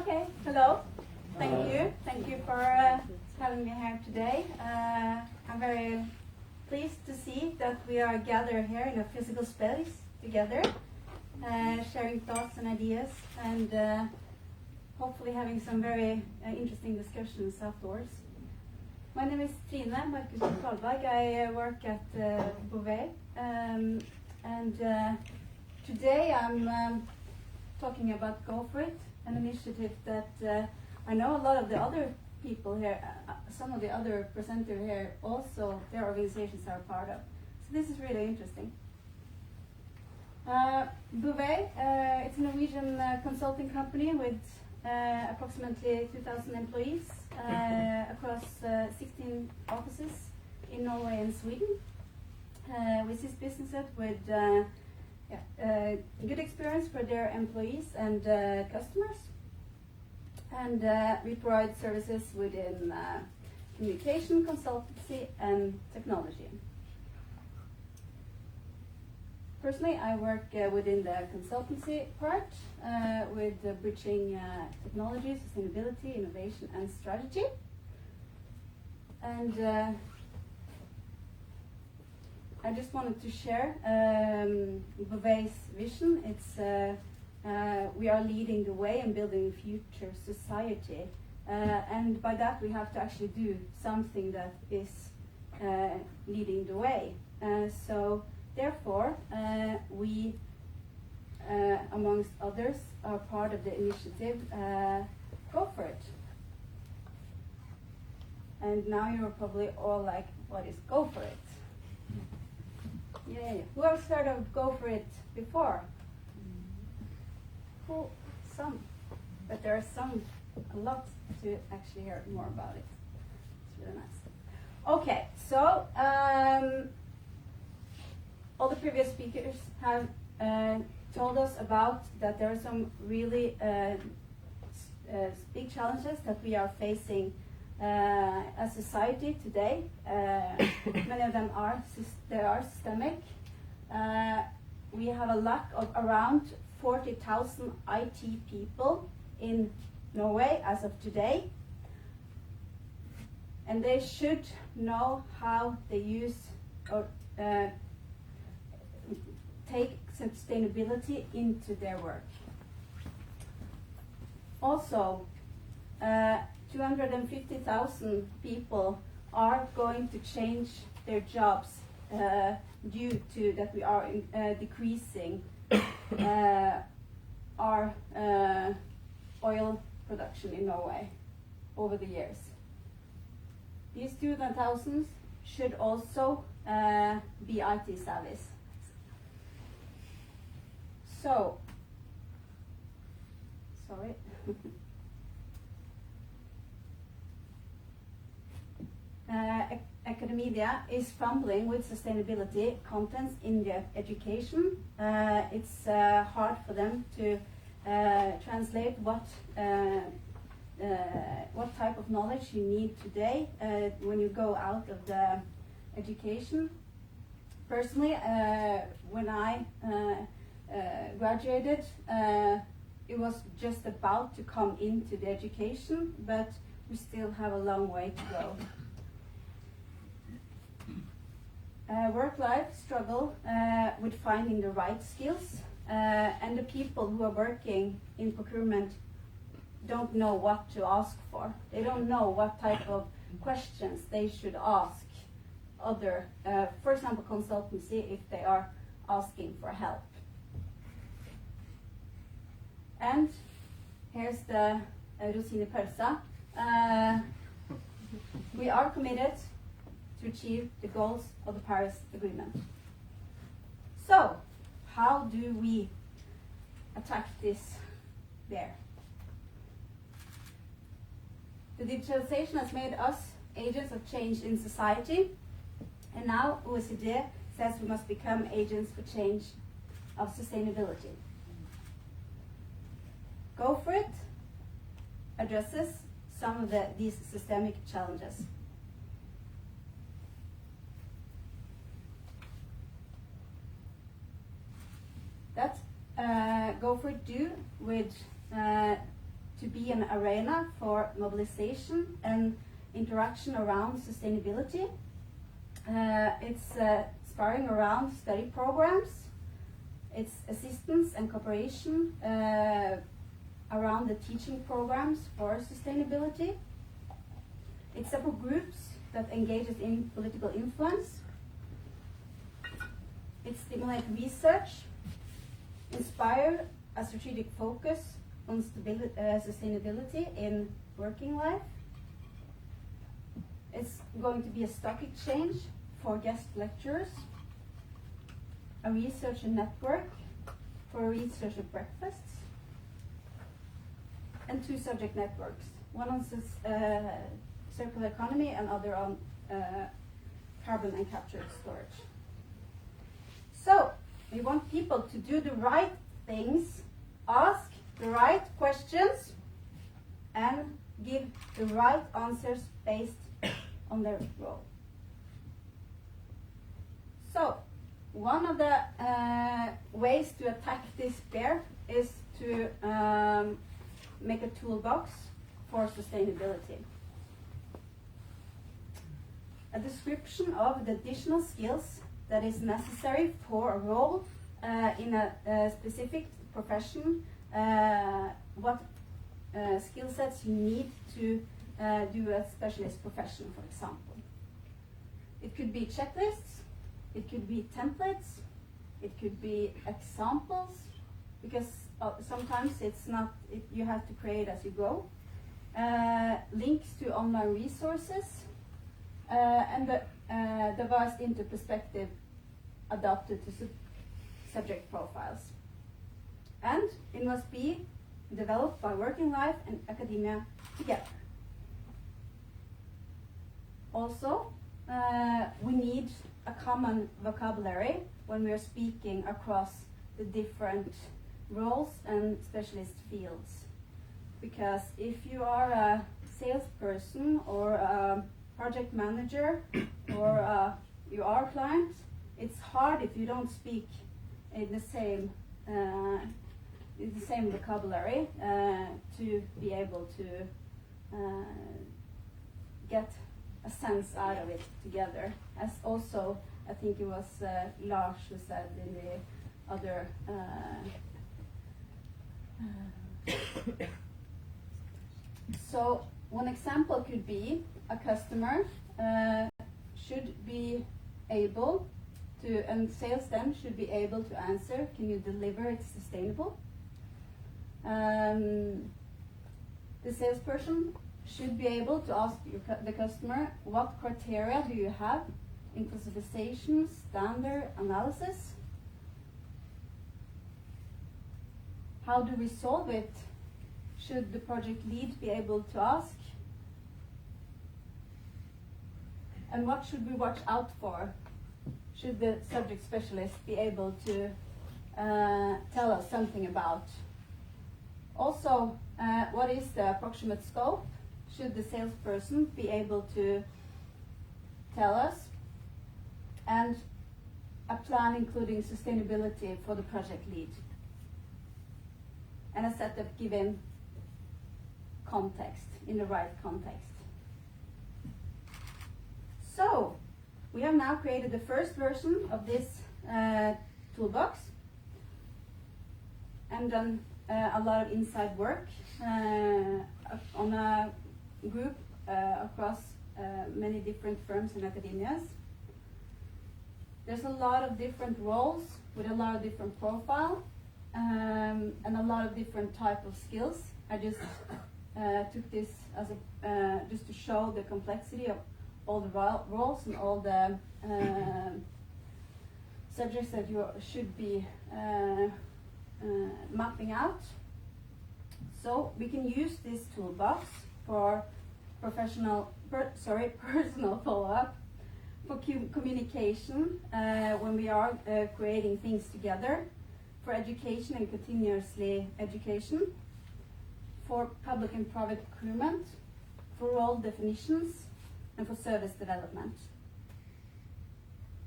Okay, hello. Thank you for having me here today. I'm very pleased to see that we are gathered here in a physical space together, sharing thoughts and ideas, and hopefully having some very interesting discussions afterwards. My name is Trine Markus Kvalberg. I work at GoForIt, and today I'm talking about GoForIt, an initiative that I know a lot of the other people here, some of the other presenters here also, their organizations are part of. So this is really interesting. GoForIt, it's a Norwegian consulting company with approximately 2,000 employees across 16 offices in Norway and Sweden. We see businesses with good experience for their employees and customers. And we provide services within communication, consultancy, and technology. Personally, I work within the consultancy part with bridging technology, sustainability, innovation, and strategy. And I just wanted to share GoForIt's vision. It's we are leading the way in building a future society, and by that we have to actually do something that is leading the way. So therefore, we, amongst others, are part of the initiative GoForIt. And now you're probably all like, what is GoForIt? Yeah. Who has heard of GoForIt before? Well, some, but there are a lot to actually hear more about it. It's really nice. Okay, so all the previous speakers have told us about that there are some really big challenges that we are facing as society today. Many of them are systemic. We have a lack of around 40,000 IT people in Norway as of today, and they should know how they use or take sustainability into their work. Also, 250,000 people are going to change their jobs due to that we are decreasing our oil production in Norway over the years. These 200,000 should also be IT savvies. So, sorry. Academia is fumbling with sustainability contents in their education. It's hard for them to translate what type of knowledge you need today when you go out of the education. Personally, when I graduated, it was just about to come into the education, but we still have a long way to go. Work-life struggle with finding the right skills, and the people who are working in procurement don't know what to ask for. They don't know what type of questions they should ask other, for example, consultancy, if they are asking for help. And here's the rosin i pølsa. We are committed to achieve the goals of the Paris Agreement. So, how do we attack this there? The digitalization has made us agents of change in society, and now OECD says we must become agents for change of sustainability. GoForIt addresses some of these systemic challenges. That GoForIt do with to be an arena for mobilization and interaction around sustainability. It's sparring around study programs. It's assistance and cooperation around the teaching programs for sustainability. It's several groups that engages in political influence. It stimulates research, inspire a strategic focus on sustainability in working life. It's going to be a stock exchange for guest lecturers, a researcher network for researcher breakfasts, and 2 subject networks, one on circular economy and other on carbon and capture storage. So, we want people to do the right things, ask the right questions, and give the right answers based on their role. So, one of the ways to attack this bear is to make a toolbox for sustainability. A description of the additional skills that is necessary for a role in a specific profession, what skill sets you need to do a specialist profession, for example. It could be checklists, it could be templates, it could be examples, because sometimes it's not, you have to create as you go. Links to online resources, and devised into perspective adapted to subject profiles. And it must be developed by working life and academia together. Also, we need a common vocabulary when we are speaking across the different roles and specialist fields. Because if you are a salesperson or a project manager or you are a client, it's hard if you don't speak in the same vocabulary to be able to get a sense out of it together. As also, I think it was Lars who said in the other so one example could be a customer should be able to, and sales then should be able to answer, can you deliver it sustainable? The salesperson should be able to ask the customer, what criteria do you have in classification, standard analysis? How do we solve it? Should the project lead be able to ask? And what should we watch out for? Should the subject specialist be able to tell us something about? Also, what is the approximate scope? Should the salesperson be able to tell us? And a plan including sustainability for the project lead. And a setup given context, in the right context. So, we have now created the first version of this toolbox and done a lot of inside work on a group across many different firms and academias. There's a lot of different roles with a lot of different profile and a lot of different type of skills. I just took this as a just to show the complexity of all the roles and all the subjects that you should be mapping out. So we can use this toolbox for personal follow-up, for communication when we are creating things together, for education and continuously education, for public and private procurement, for role definitions, and for service development.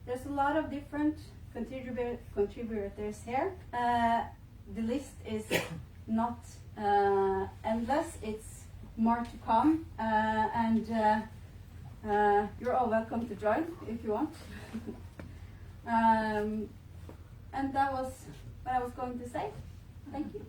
There's a lot of different contributors here. The list is not and thus it's more to come, and you're all welcome to join if you want. And that was what I was going to say. Thank you.